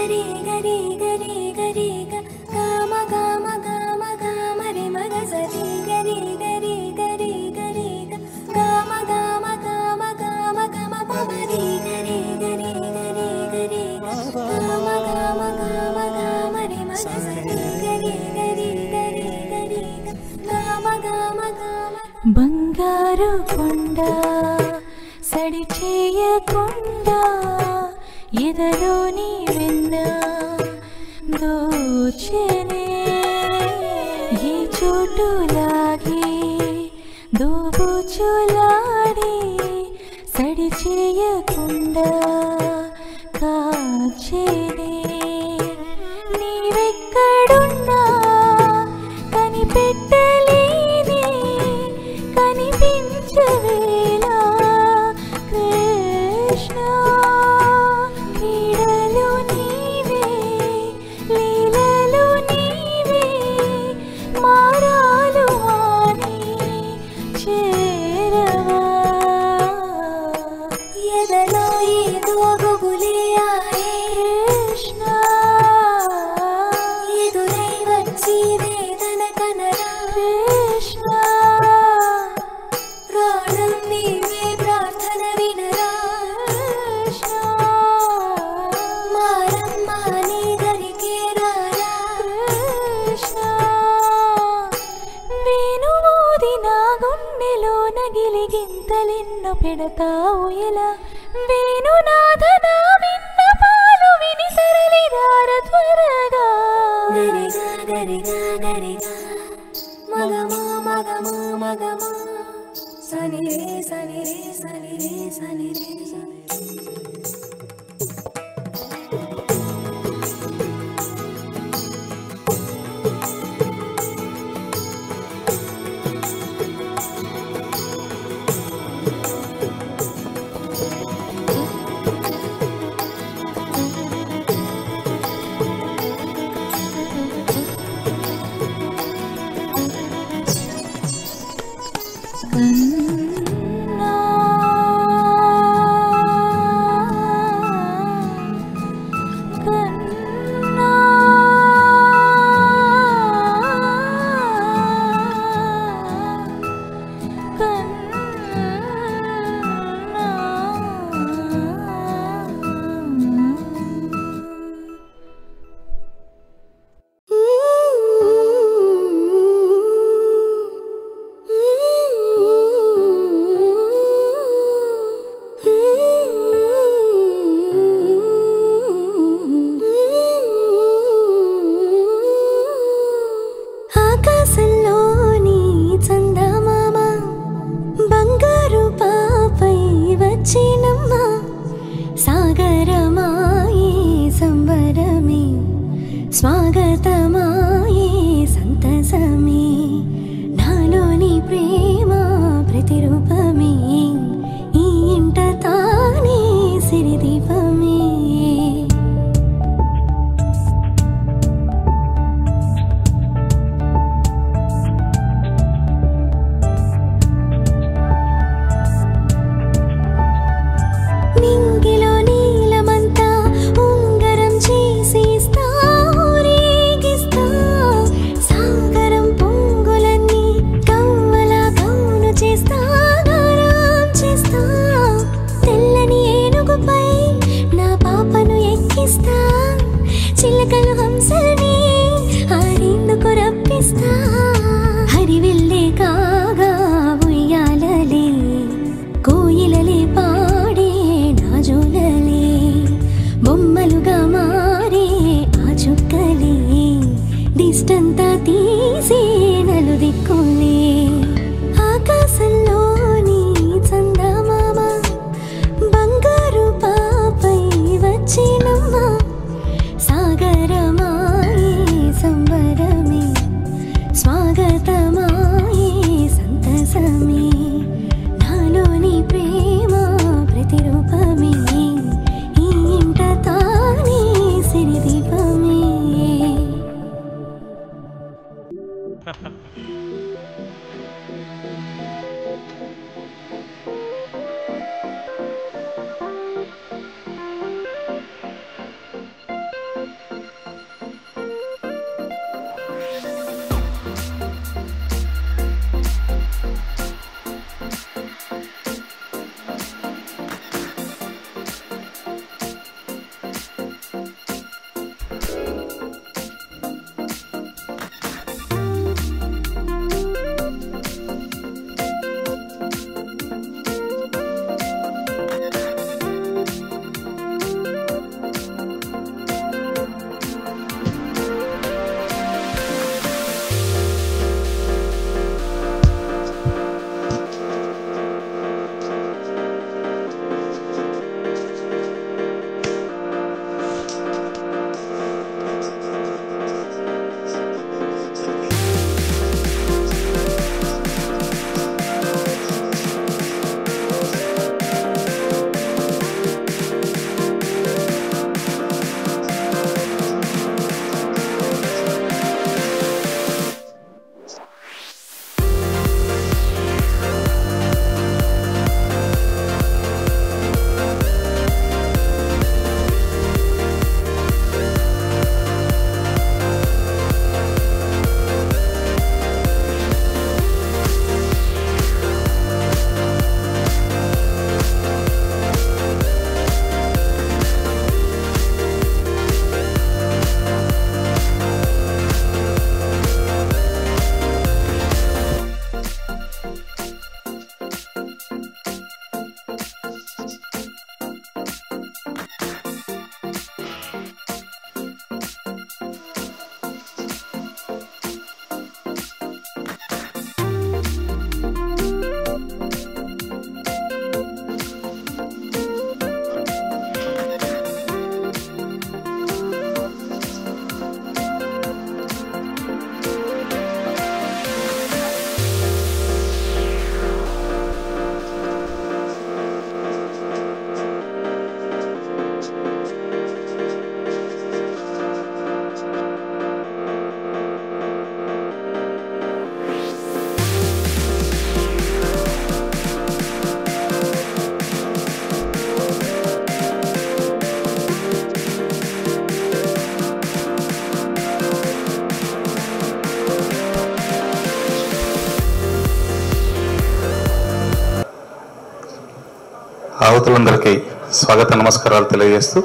గరి గరి గరి గరి గమ గమ గమ గమ రే మగ సరి గరి గరి గరి గరి గమ గమ గమ గమ గమ పమరి గరి గరి గరి గరి గమ గమ గమ గమ రే మగ సరి గరి గరి గరి గరి గమ గమ గమ బంగారు కొండ సడి చేయకుండా ఎదలోని వెన్న దోచెనే ఈ చోటులాగే దోబుచులాడి సడి చేయకుండా కాచెనే నీవెక్కడున్నా కనిపెట్టలేని కనిపించవేలా కృష్ణ క్రీడలు నీవే లీలలు నీవే మారాలు మాని చేరవా ఎదలో ఏదో గుబులే ఆయే కృష్ణ ఎదురై వచ్చి వేదన కనరా కృష్ణ ప్రాణం నీవే ప్రార్థన వినరా కృష్ణ మారమ్మ నీ దరికి రారా కృష్ణ వేణుమోది నా గుండెలో నగిలిగింతలెన్నో పెడతావు ఎలా వేణునాథ నా విన్నపాలు విని తరలి రార త్వరగా గరిగా గరిగా గరిగా మగమా మగమా మగమా సని రే సని రే సని రే సని రే స్వాగతమాయే సంతసమే నాలోని ప్రేమ ప్రతిరూపమే ఈ ఇంట తానే సిరిదీపమే నింగిలో నీలమంతా ఉంగరం చేసి చిలకలు హంసని ఆడిందుకు రప్పిస్తా హరివిల్లే కాగా ఉయ్యాలలే కోయిలలే పాడే నాజోలలే బొమ్మలుగా మారే ఆ చుక్కలే దిష్టంతా తీసే నలుదిక్కులే ఆకాశంలోని చందమామ బంగారు పాపై వచ్చినమ్మ సాగరమాయే ఆహుతులందరికీ స్వాగత నమస్కారాలు తెలియజేస్తూ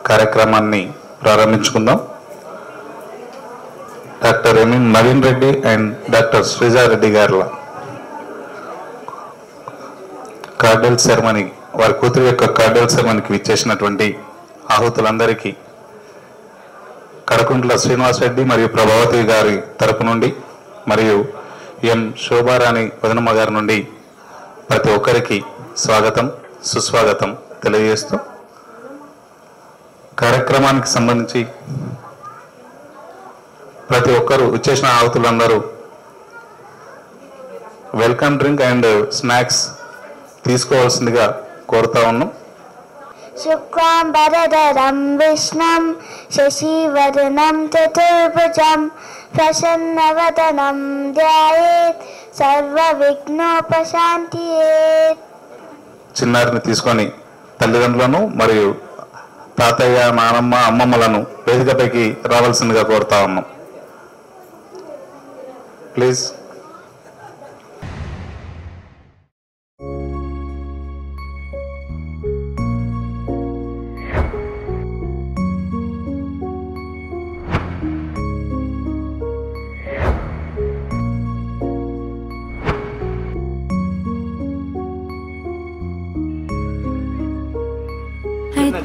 కార్యక్రమాన్ని ప్రారంభించుకుందాం. Doctor MN Naveen Reddy and doctor Sreeja Reddy గారుల కార్డల్ ceremony, వారి కూతురు యొక్క కార్డల్ సెరమనీకి విచ్చేసినటువంటి ఆహుతులందరికీ కడకుంట్ల శ్రీనివాస్ రెడ్డి మరియు ప్రభావతి గారి తరపు నుండి మరియు ఎం శోభారాణి వదనమ్మ గారి నుండి ప్రతి ఒక్కరికి స్వాగతం సుస్వాగతం తెలియజేస్తూ కార్యక్రమానికి సంబంధించి ప్రతి ఒక్కరు వచ్చేసిన ఆహుతులందరూ వెల్కమ్ డ్రింక్ అండ్ స్నాక్స్ తీసుకోవాల్సిందిగా కోరుతా ఉన్నాం. శుక్లాంబరధరం విష్ణుం శశివర్ణం చతుర్భుజం ప్రసన్నవదనం ధ్యాయేత్ సర్వవిఘ్నోపశాంతయేత్. చిన్నారిని తీసుకొని తల్లిదండ్రులను మరియు తాతయ్య, నానమ్మ, అమ్మమ్మలను వేదికపైకి రావాల్సిందిగా కోరుతా ఉన్నాం. ప్లీజ్.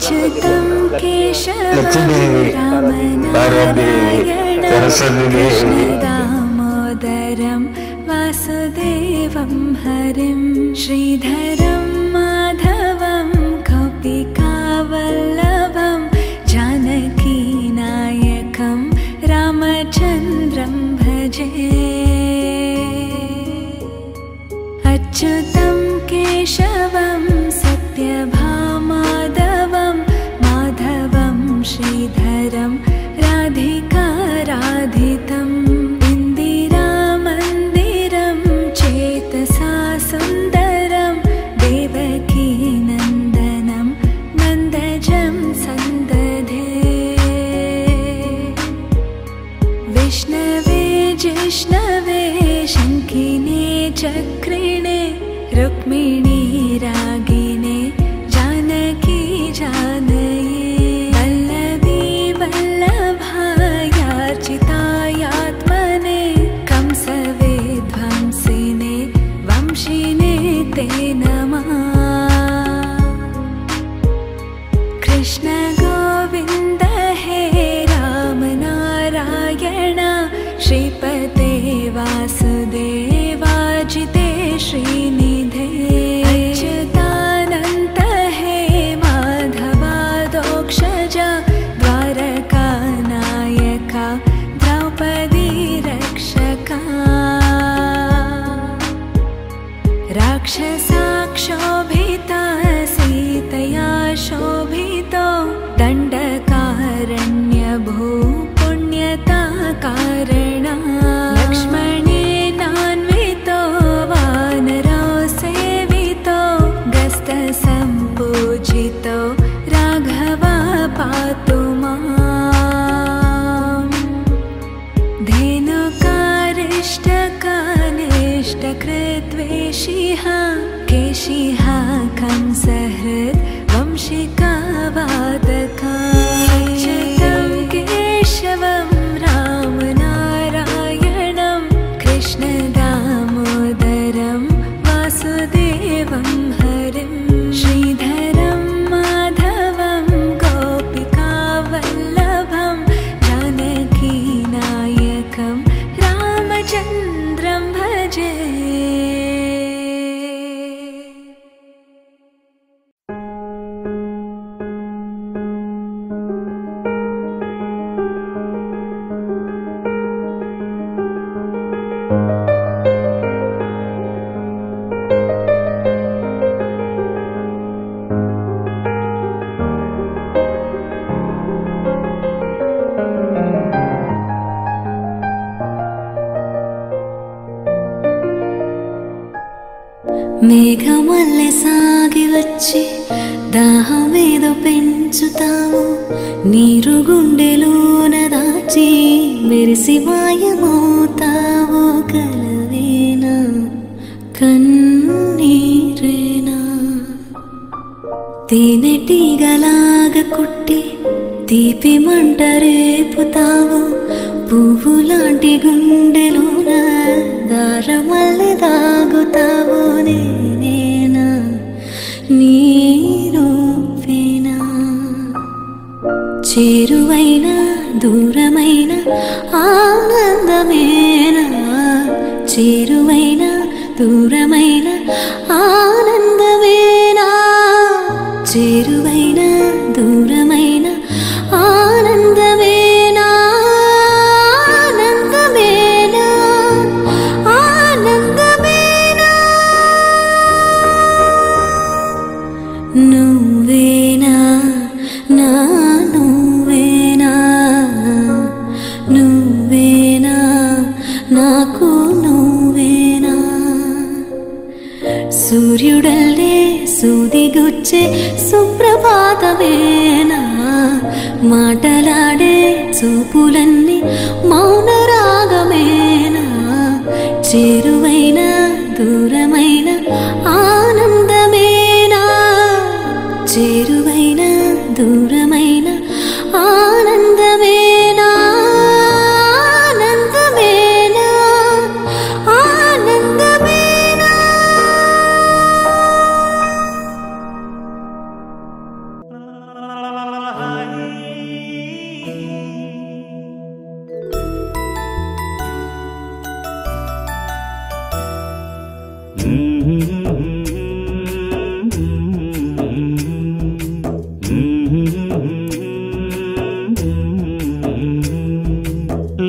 अच्युतं केशवं रामनारायणं कृष्णदामोदरं वासुदेवं हरिं श्रीधरं माधवं गोपिकावल्लभं जानकीनायकं रामचन्द्रं भजे. अच्युतं केशवं सत्यभामाधवं माधवं श्रीधरं राधिकाराधितम् इन्दिरामन्दिरं चेतसा सुन्दरं देवकीनन्दनं नन्दजं सन्दधे. विष्णवे जिष्णवे शङ्खिने चक्रिणे रुक्मिणी रागिने जानकी जानये वल्लभी वल्लभायार्चितायात्मने कंसवेध्वंसिने वंशिने ते नमः. कृष्ण गोविन्द हे राम नारायण श्रीपते वासुदेवाजिते श्रीनिधे. अच्युतानन्त हे माधवादोक्षजा द्वारकानायका द्रौपदी रक्षका. राक्षसाक्षोभिता सीतया शोभितो दण्डकारण्यभू पुण्यता कारणा. लक्ष्मणेनान्वितो वानरो सेवितो गस्तसम्पूजितो राघवा पातु माम्. धेनुकारिष्टकानिष्टकृद्वेषिः केशिः कंसहृद् वंशिका वादका. अच्युतं केशवं रामनारायणं कृष्णदामोदरं वासुदेवं हरिं श्रीधरं माधवं गोपिकावल्लभं जानकीनायकं रामचन्द्रं भजे. మేఘమల్లె సాగి వచ్చి దాహమేదో పెంచుతావు, నీరు గుండెలోన దాచి మెరిసి మాయమవుతావు. కలవేనా కన్నీరేనా తేనెటీగలాగా కుట్టి తీపి మంట రేపుతావు పువ్వులాంటి గుండెలోన దారమల్లె దాగుతావు నేనేనా నీ రూపేనా చేరువైనా దూరమైన ఆనందమేనా చేరువైనా దూరమైన ఆనందమేనా చేరువైనా దూరమైన ఆనందమేనా ఆనందమేనా ఆనందమేనా నువ్వేనా నా నువ్వేనా నువ్వేనా నాకు నువ్వేనా సూర్యుడల్లే సూదిగుచ్చే సుప్రభాతమేనా మాటలాడే చూపులన్నీ మౌన రాగమేనా చేరువైన దూరమైన ఆనందమేనా చేరువైన దూరమైన ఆనందమేనా ఆనందమేనా ఆనందమేనా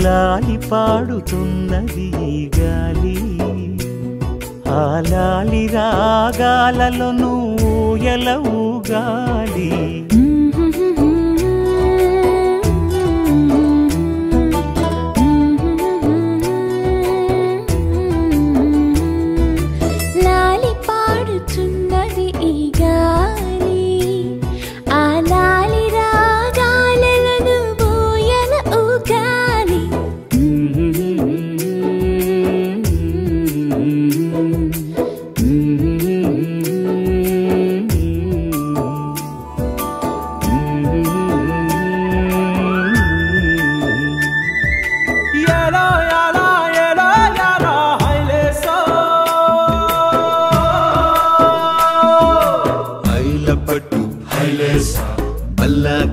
లాలి పాడుతున్నది ఈ గాలి ఆ లాలి రాగాలలో నువ్వు ఎలా ఊగాలి లాలి పాడుచున్నది ఈ గాలి ఆ లాలి రాగాలలో నువ్వు ఎలా ఊగాలి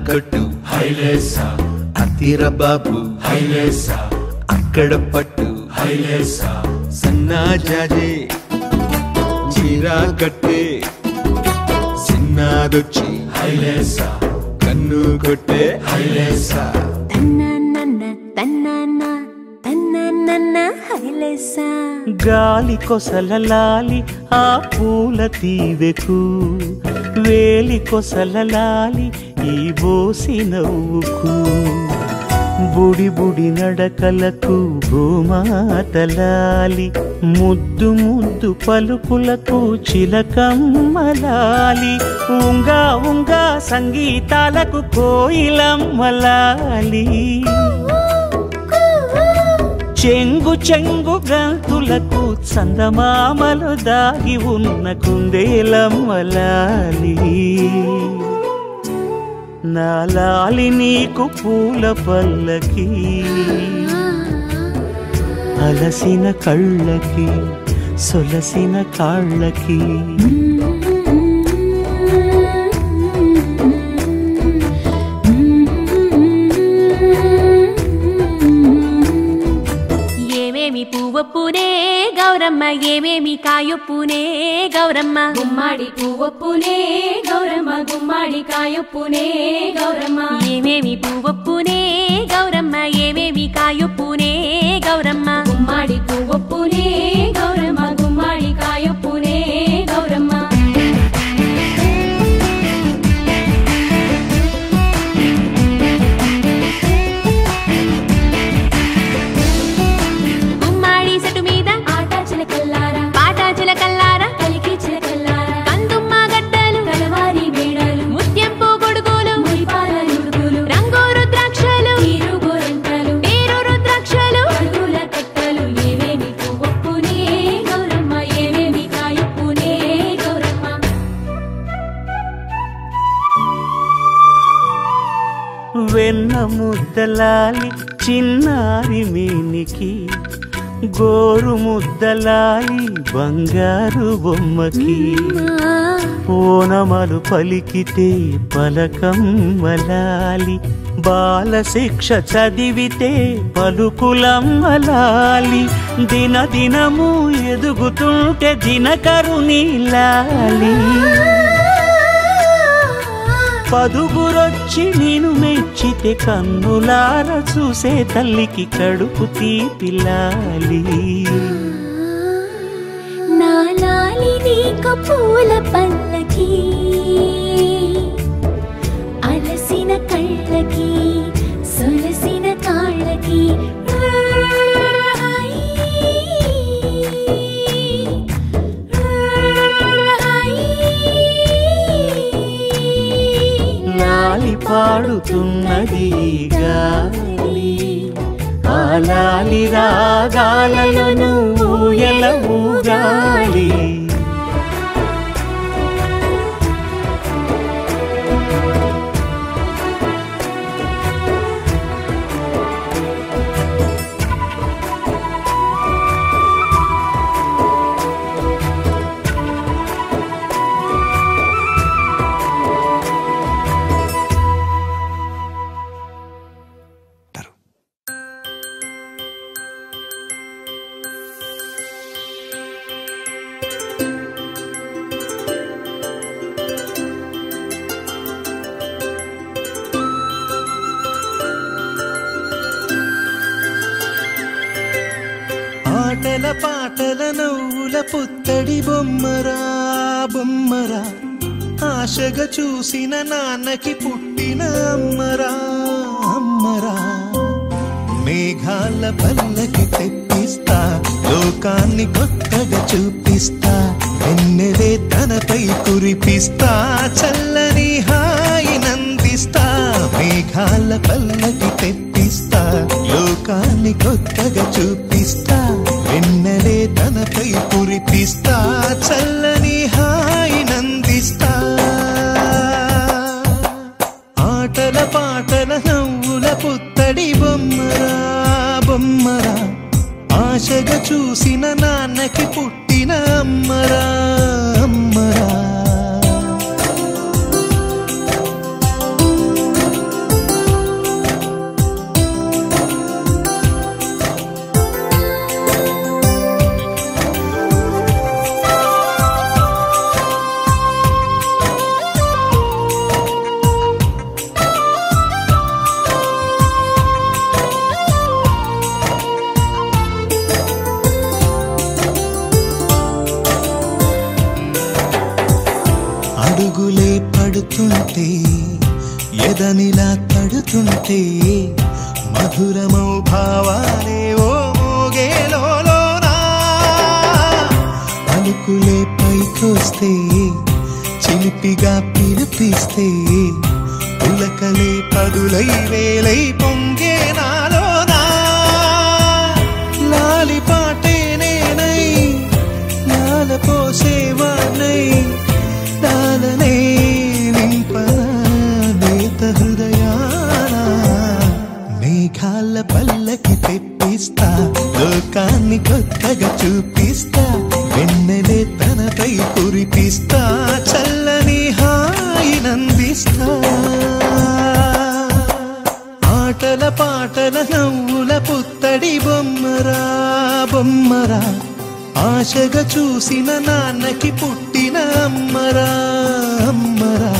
కట్టు హైలేసా అతిర బాబు హైలేసా అక్కడ పట్టు హైలేసా సన్నా జాజే చీరా కట్టే సిన్నాదొచ్చి హైలేసా కన్ను కొట్టే హైలేసా తన్నన్న తన్నన్న తన్నన్న హైలేసా గాలి కొసల లాలి ఆ పూల తీవెకు వేలి కొసల లాలి ఈ బోసి నవ్వుకు బుడి బుడి నడకలకు భూమాతలాలి ముద్దు ముద్దు పలుకులకు చిలకమ్మలాలి ఉంగా ఉంగా సంగీతాలకు కోయిలమ్మలాలి చెంగు చెంగు గంతులకు చందమామలు దాగి ఉన్న కుందేలమ్మలాలి నా లాలి నీకు పూల పల్లకి అలసిన కళ్ళకి సొలసిన కాళ్ళకి ఏమేమి పువ్వొప్పునే గౌరమ్మ ఏమేమి కాయొప్పునే గౌరమ్మ గుమ్మాడి పువ్వొప్పునే గౌరమ్మ గుమ్మాడి కాయొప్పునే గౌరమ్మ ఏమేమి పువ్వొప్పునే గౌరమ్మ ఏమేమి కాయొప్పునే గౌరమ్మ గుమ్మాడి పువ్వొప్పునే గౌరమ్మ గుమ్మాడి కాయొప్పునే గౌరమ్మ గుమ్మాడి సెటు మీద ఆట చిలకల్లారా పాట చిలకల్లారా కలికి చిలకల్లారా కందుమ్మ గడ్డలు కలవారి మేడలు ముత్యంపు గొడుగులు మురిపాల నుడుగులు రంగు రుద్రాక్షలు వెన్న ముద్దలాలి చిన్నారి మేనికి, గోరు ముద్దలాలి బంగారు బొమ్మకి, ఓనమలు పలికితే పలకమ్మలాలి, బాలశిక్ష చదివితే పలుకులమ్మలాలి, దినదినము ఎదుగుతుంటే దినకరుని లాలి, పదుగురొచ్చి నేను మెచ్చితే కన్నులార చూసే తల్లికి కడుపు తీపిలాలి. నాలాలి నీకు పూల పల్లకి, అలసిన కళ్ళకి సొలసిన కాళ్ళకి, లాలి పాడుతున్నది గాలి, ఆ లాలి రాగాలలో నువ్వు ఎలా ఊగాలి. ఆటల పాటల నవ్వుల పుత్తడి బొమ్మరా బొమ్మరా, ఆశగా చూసిన నాన్నకి పుట్టిన అమ్మరా అమ్మరా, మేఘాల పల్లకి తెప్పిస్తా లోకాన్ని కొత్తగా చూపిస్తా, వెన్నెలే తనపై కురిపిస్తా చల్లని హాయినందిస్తా, మేఘాల పల్లకి తెప్పిస్తా లోకాన్ని కొత్తగా చూపిస్తా, వెన్నెలే తనపై కురిపిస్తా చల్లని హాయినందిస్తా. ఆటల పాటల నవ్వుల పుత్తడి బొమ్మరా బొమ్మరా, ఆశగా చూసిన నాన్నకి పుట్టిన అమ్మరా అమ్మరా. అడుగులే పడుతుంటే ఎదనిలా తడుతుంటే, మధురమౌ భావాలే ఓ మోగేలోనా, పలుకులే పైకొస్తే చిలిపిగా పిలిపిస్తే, పులకలే పదులై వేలై పొంగే నాలోనా, లాలి పాటే నేనై లాల పోసేవాణ్ణై, లాలనే నింపనేత హృదయాన, మేఘాల పల్లకి తెప్పిస్తా లోకాన్ని కొత్తగా చూపిస్తా, వెన్నెలే తనపై కురిపిస్తా చల్లని హాయినందిస్తా. ఆటల పాటల నవ్వుల పుత్తడి బొమ్మరా బొమ్మరా, ఆశగా చూసిన నాన్నకి పుట్టిన అమ్మరా అమ్మరా.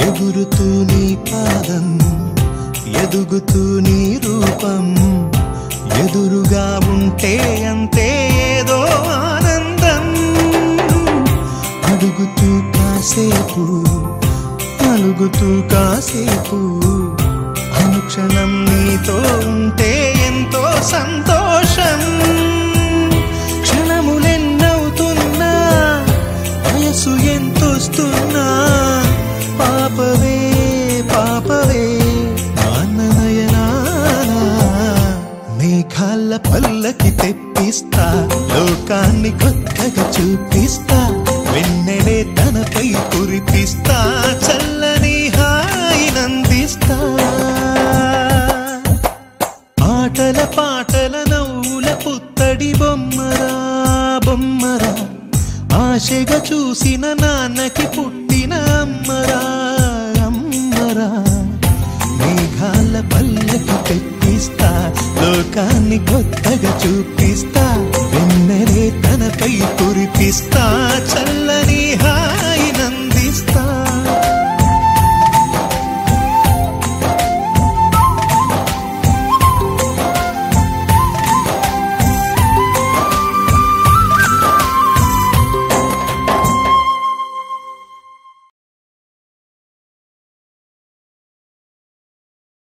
ఎగురుతూ నీ పాదం ఎదుగుతూ నీ రూపం, ఎదురుగా ఉంటే అంతే ఏదో ఆనందం, అడుగుతూ కాసేపు అలుగుతూ కాసేపు, క్షణం నీతో ఉంటే ఎంతో సంతోషం. క్షణములెన్నవుతున్నా వయసు ఎంతొస్తున్నా పాపవే పాపవే నాన్ననయనానా. మేఘాల పల్లకి తెప్పిస్తా, లోకాన్ని కొత్తగా చూపిస్తా, వెన్నెలే తనపై కురిపిస్తా, చల్లని హాయినందిస్తా. ఆటల పాటల నవ్వుల పుత్తడి బొమ్మరా బొమ్మరా, ఆశగా చూసిన నాన్నకి పుట్టిన అమ్మరా అమ్మరా. మేఘాల పల్లకి తెప్పిస్తా, లోకాన్ని కొత్తగా చూపిస్తా, వెన్నెలే తనపై కురిపిస్తా, చల్లని